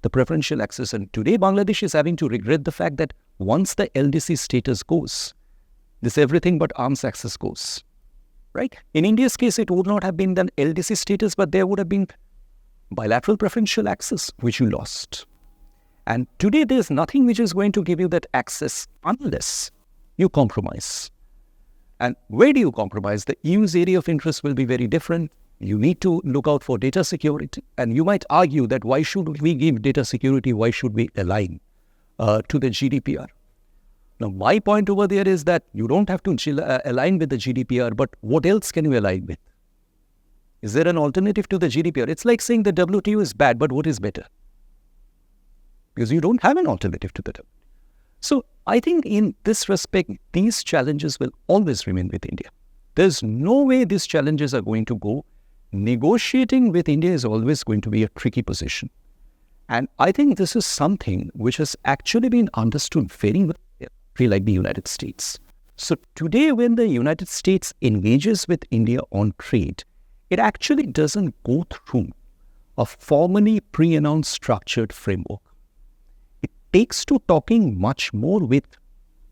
the preferential access. And today, Bangladesh is having to regret the fact that once the LDC status goes, this everything but arms access goes, right? In India's case, it would not have been the LDC status, but there would have been bilateral preferential access, which you lost. And today, there's nothing which is going to give you that access unless you compromise. And where do you compromise? The EU's area of interest will be very different. You need to look out for data security. And you might argue that why should we give data security? Why should we align to the GDPR? Now, my point over there is that you don't have to align with the GDPR, but what else can you align with? Is there an alternative to the GDPR? It's like saying the WTO is bad, but what is better? Because you don't have an alternative to the WTO. So I think in this respect, these challenges will always remain with India. There's no way these challenges are going to go. Negotiating with India is always going to be a tricky position. And I think this is something which has actually been understood very well by a country like the United States. So today, when the United States engages with India on trade, it actually doesn't go through a formally pre-announced structured framework. It takes to talking much more with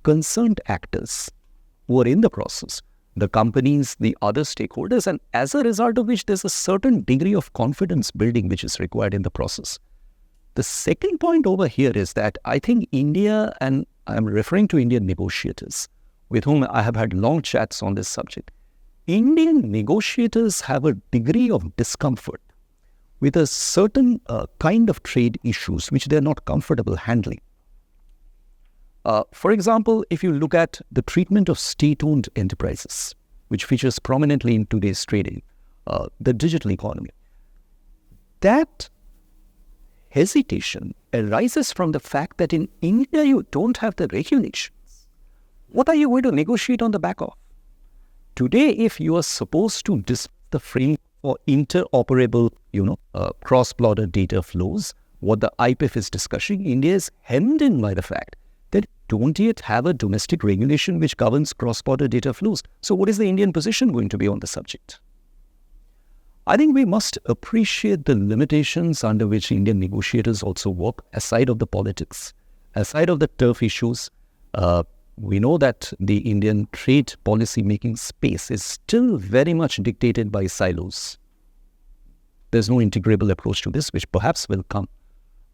concerned actors who are in the process, the companies, the other stakeholders, and as a result of which there's a certain degree of confidence building which is required in the process. The second point over here is that I think India, and I'm referring to Indian negotiators with whom I have had long chats on this subject, Indian negotiators have a degree of discomfort with a certain kind of trade issues which they're not comfortable handling. For example, if you look at the treatment of state-owned enterprises, which features prominently in today's trading, the digital economy, that hesitation arises from the fact that in India you don't have the regulations. What are you going to negotiate on the back of? Today, if you are supposed to discuss the frame for interoperable, cross-border data flows, what the IPEF is discussing, India is hemmed in by the fact that don't yet have a domestic regulation which governs cross-border data flows. So what is the Indian position going to be on the subject? I think we must appreciate the limitations under which Indian negotiators also work, aside of the politics, aside of the turf issues. We know that the Indian trade policy making space is still very much dictated by silos. There's no integrable approach to this, which perhaps will come.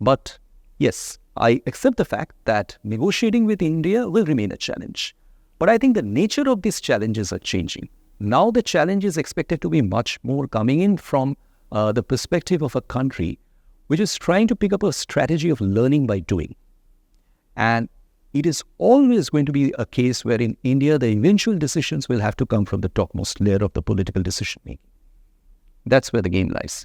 But yes, I accept the fact that negotiating with India will remain a challenge. But I think the nature of these challenges are changing. Now the challenge is expected to be much more coming in from the perspective of a country which is trying to pick up a strategy of learning by doing. And it is always going to be a case where in India, the eventual decisions will have to come from the topmost layer of the political decision making. That's where the game lies.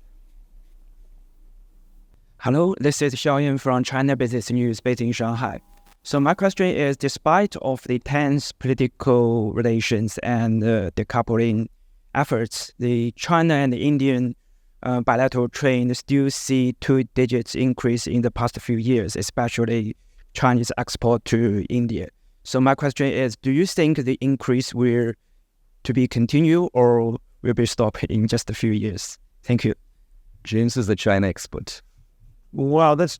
Hello, this is Xiaoyan from China Business News based in Shanghai. So my question is, despite of the tense political relations and the decoupling efforts, the China and the Indian bilateral trade still see 2 digits increase in the past few years, especially Chinese export to India. So my question is, do you think the increase will to be continue or will be stopped in just a few years? Thank you. James is the China expert. Well, that's a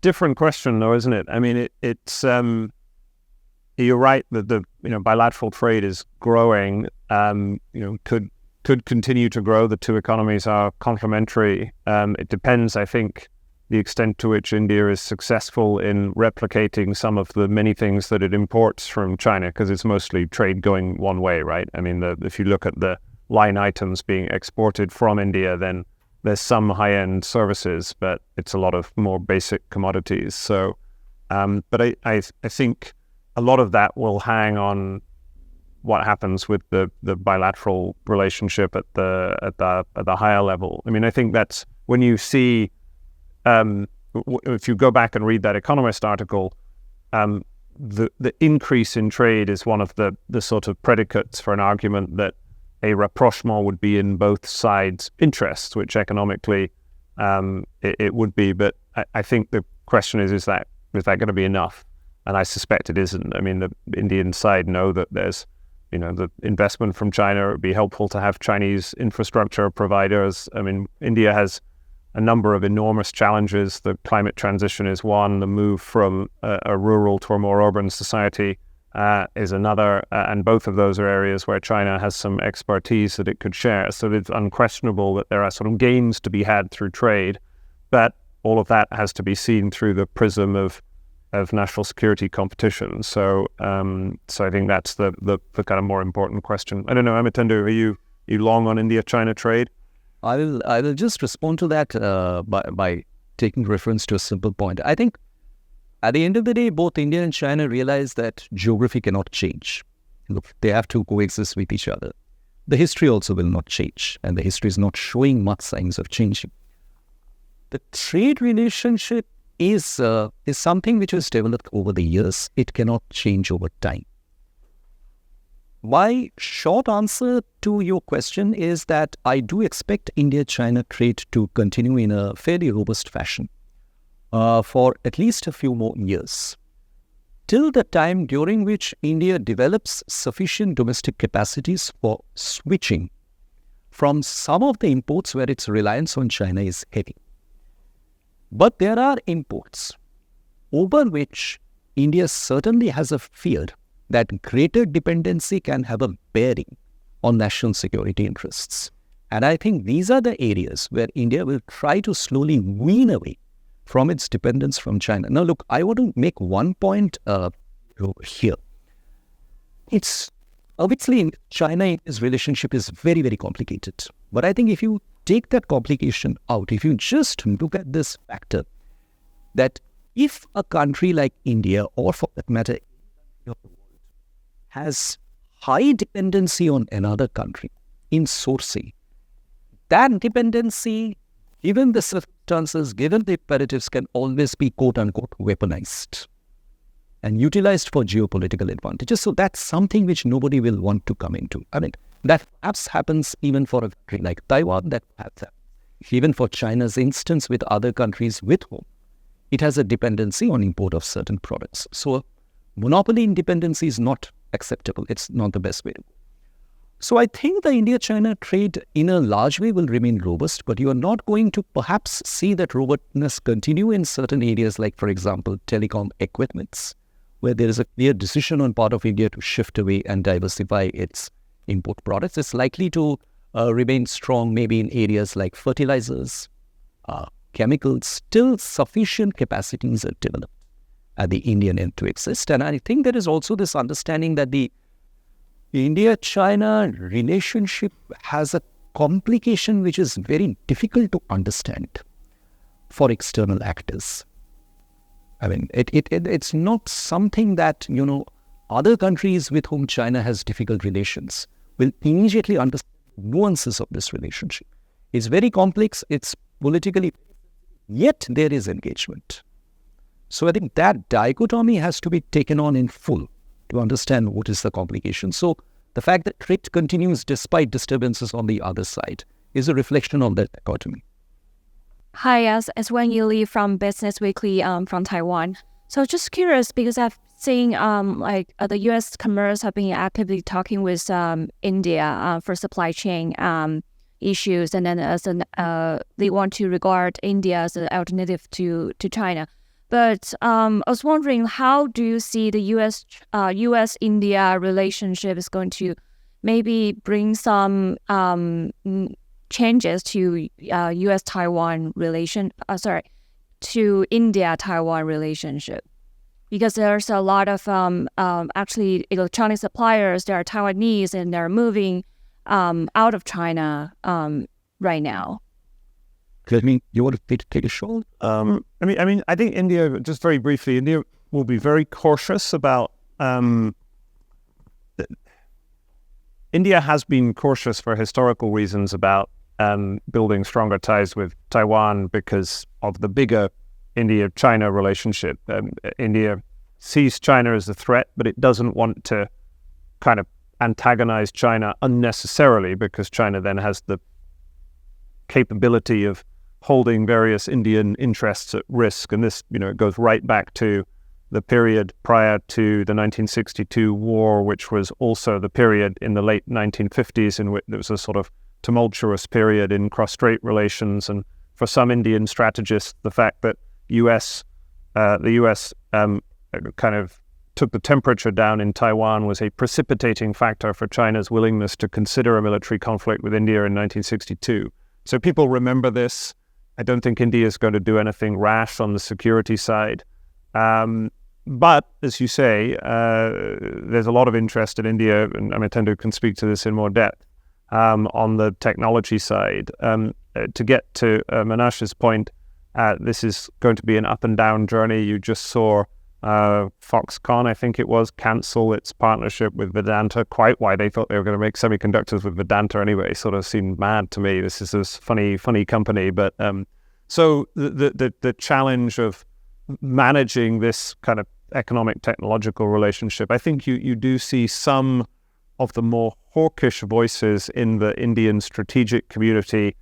different question, though, isn't it? I mean, it's you're right that the bilateral trade is growing. Could continue to grow. The two economies are complementary. It depends, I think, the extent to which India is successful in replicating some of the many things that it imports from China, because it's mostly trade going one way, right? I mean, if you look at the line items being exported from India, then there's some high-end services, but it's a lot of more basic commodities. So, but I think a lot of that will hang on what happens with the bilateral relationship at the higher level. I mean, I think that's when you see, if you go back and read that Economist article, the increase in trade is one of the sort of predicates for an argument that a rapprochement would be in both sides' interests, which economically it would be. But I think the question is that going to be enough? And I suspect it isn't. I mean, the Indian side know that there's, the investment from China. It would be helpful to have Chinese infrastructure providers. I mean, India has a number of enormous challenges. The climate transition is one. The move from a rural to a more urban society is another. And both of those are areas where China has some expertise that it could share. So it's unquestionable that there are sort of gains to be had through trade. But all of that has to be seen through the prism of national security competition. So I think that's the kind of more important question. I don't know, Amitendu, are you long on India-China trade? I will just respond to that by taking reference to a simple point. I think at the end of the day, both India and China realize that geography cannot change. Look, they have to coexist with each other. The history also will not change, and the history is not showing much signs of changing. The trade relationship is something which was developed over the years. It cannot change over time. My short answer to your question is that I do expect India-China trade to continue in a fairly robust fashion for at least a few more years, till the time during which India develops sufficient domestic capacities for switching from some of the imports where its reliance on China is heavy. But there are imports over which India certainly has a fear that greater dependency can have a bearing on national security interests. And I think these are the areas where India will try to slowly wean away from its dependence from China. Now, look, I want to make one point here. It's obviously China-India's relationship is very, very complicated. But I think if you take that complication out, if you just look at this factor, that if a country like India, or for that matter, has high dependency on another country in sourcing, that dependency, given the circumstances, given the imperatives, can always be quote-unquote weaponized and utilized for geopolitical advantages. So that's something which nobody will want to come into. I mean, that perhaps happens even for a country like Taiwan, that perhaps happens. Even for China's instance with other countries with whom it has a dependency on import of certain products. So monopoly independency is not acceptable. It's not the best way to go. So I think the India-China trade in a large way will remain robust, but you are not going to perhaps see that robustness continue in certain areas like, for example, telecom equipments, where there is a clear decision on part of India to shift away and diversify its import products. It's likely to remain strong maybe in areas like fertilizers, chemicals. Still sufficient capacities are developed at the Indian end to exist. And I think there is also this understanding that the India-China relationship has a complication which is very difficult to understand for external actors. I mean, it's not something that, other countries with whom China has difficult relations will immediately understand nuances of this relationship. It's very complex, it's politically, yet there is engagement. So I think that dichotomy has to be taken on in full to understand what is the complication. So the fact that trade continues despite disturbances on the other side is a reflection on that dichotomy. Hi, as Wen Yili from Business Weekly from Taiwan. So just curious because I've seen the U.S. commerce have been actively talking with India for supply chain issues, and then they want to regard India as an alternative to China. But I was wondering, how do you see the U.S.-India relationship is going to maybe bring some changes to U.S.-Taiwan to India-Taiwan relationship? Because there's a lot of actually electronic suppliers that are Taiwanese and they're moving out of China right now. You want to take a shot? I think India, just very briefly, India will be very cautious about. India has been cautious for historical reasons about building stronger ties with Taiwan because of the bigger India-China relationship. India sees China as a threat, but it doesn't want to kind of antagonize China unnecessarily because China then has the capability of holding various Indian interests at risk. And this, goes right back to the period prior to the 1962 war, which was also the period in the late 1950s in which there was a sort of tumultuous period in cross-strait relations. And for some Indian strategists, the fact that the U.S. kind of took the temperature down in Taiwan was a precipitating factor for China's willingness to consider a military conflict with India in 1962. So people remember this. I don't think India is going to do anything rash on the security side. But, as you say, there's a lot of interest in India, and Amitendu can speak to this in more depth, on the technology side. To get to Manash's point, this is going to be an up and down journey. You just saw Foxconn, I think it was, cancel its partnership with Vedanta. Quite why they thought they were going to make semiconductors with Vedanta anyway. Sort of seemed mad to me. This is a funny company. But so the challenge of managing this kind of economic technological relationship, I think you do see some of the more hawkish voices in the Indian strategic community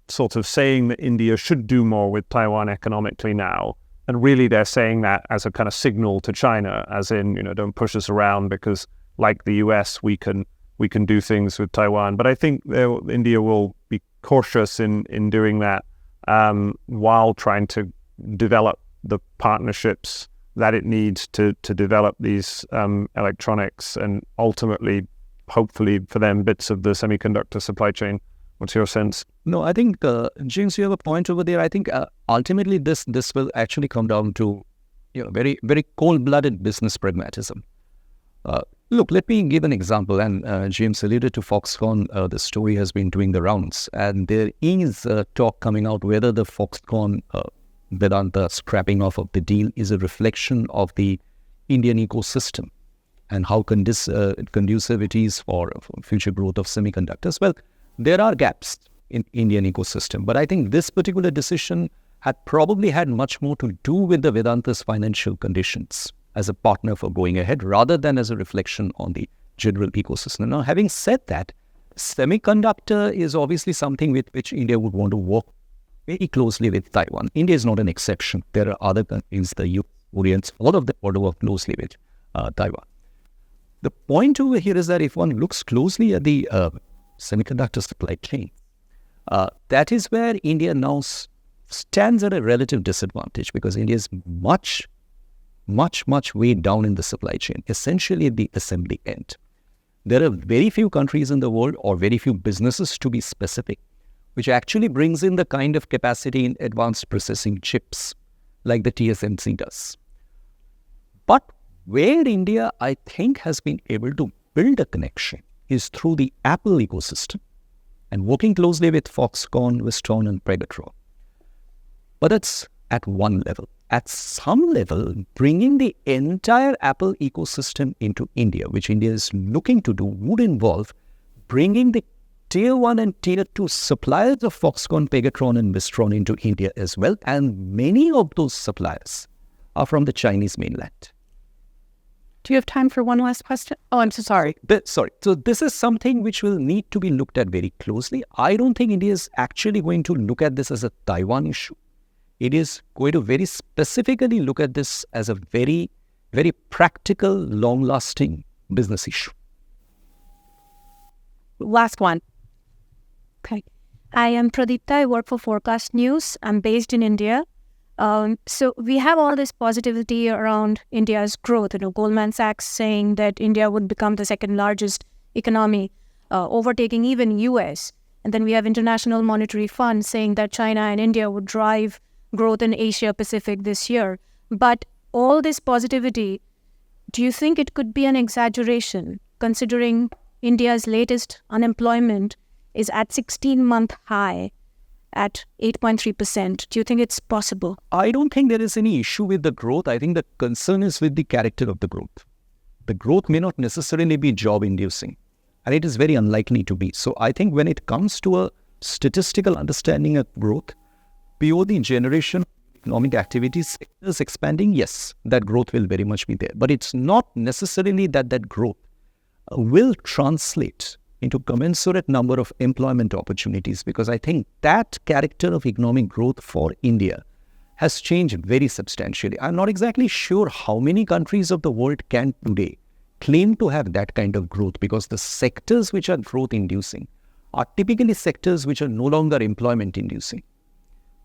sort of saying that India should do more with Taiwan economically now. And really they're saying that as a kind of signal to China, as in, don't push us around because like the US, we can we can do things with Taiwan. But I think India will be cautious in doing that while trying to develop the partnerships that it needs to develop these electronics and ultimately, hopefully for them, bits of the semiconductor supply chain. What's your sense? No, I think, James, you have a point over there. I think ultimately this will actually come down to very, very cold-blooded business pragmatism. Look, let me give an example. And James alluded to Foxconn. The story has been doing the rounds. And there is talk coming out whether the Foxconn Vedanta scrapping off of the deal is a reflection of the Indian ecosystem and how conducive it is for future growth of semiconductors. Well, there are gaps in Indian ecosystem, but I think this particular decision had probably had much more to do with the Vedanta's financial conditions as a partner for going ahead rather than as a reflection on the general ecosystem. Now, having said that, semiconductor is obviously something with which India would want to work very closely with Taiwan. India is not an exception. There are other countries, the US, Koreans, all of them want to work closely with Taiwan. The point over here is that if one looks closely at the semiconductor supply chain, that is where India now stands at a relative disadvantage because India is much way down in the supply chain, essentially at the assembly end. There are very few countries in the world, or very few businesses to be specific, which actually brings in the kind of capacity in advanced processing chips like the TSMC does. But where India, I think, has been able to build a connection is through the Apple ecosystem and working closely with Foxconn, Wistron, and Pregatron. But that's at one level. At some level, bringing the entire Apple ecosystem into India, which India is looking to do, would involve bringing the Tier 1 and Tier 2 suppliers of Foxconn, Pegatron, and Wistron into India as well. And many of those suppliers are from the Chinese mainland. Do you have time for one last question? Oh, I'm so sorry. So this is something which will need to be looked at very closely. I don't think India is actually going to look at this as a Taiwan issue. It is going to very specifically look at this as a very, very practical, long-lasting business issue. Last one. Okay. I am Pradipta. I work for Forecast News. I'm based in India. So we have all this positivity around India's growth. Goldman Sachs saying that India would become the second largest economy, overtaking even US. And then we have International Monetary Fund saying that China and India would drive growth in Asia Pacific this year. But all this positivity, do you think it could be an exaggeration considering India's latest unemployment is at 16-month high at 8.3%? Do you think it's possible? I don't think there is any issue with the growth. I think the concern is with the character of the growth. The growth may not necessarily be job-inducing, and it is very unlikely to be. So I think when it comes to a statistical understanding of growth, purely generation, economic activities, sectors expanding, yes, that growth will very much be there. But it's not necessarily that growth will translate into commensurate number of employment opportunities, because I think that character of economic growth for India has changed very substantially. I'm not exactly sure how many countries of the world can today claim to have that kind of growth, because the sectors which are growth inducing are typically sectors which are no longer employment inducing.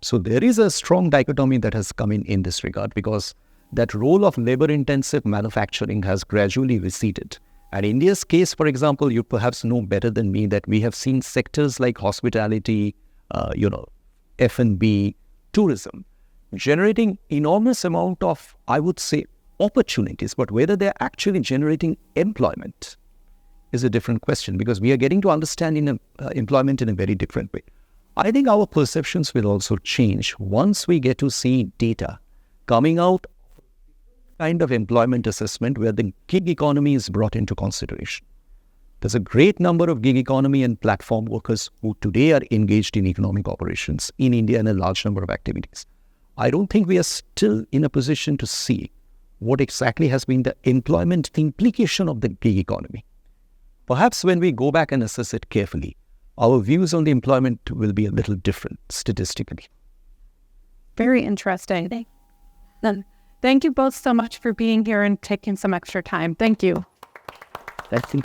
So there is a strong dichotomy that has come in this regard, because that role of labor-intensive manufacturing has gradually receded. And India's case, for example, you perhaps know better than me that we have seen sectors like hospitality, F&B, tourism, generating enormous amount of, I would say, opportunities. But whether they're actually generating employment is a different question, because we are getting to understand employment in a very different way. I think our perceptions will also change once we get to see data coming out kind of employment assessment where the gig economy is brought into consideration. There's a great number of gig economy and platform workers who today are engaged in economic operations in India and a large number of activities. I don't think we are still in a position to see what exactly has been the employment implication of the gig economy. Perhaps when we go back and assess it carefully, our views on the employment will be a little different statistically. Very interesting. Thank you both so much for being here and taking some extra time. Thank you. Thank you.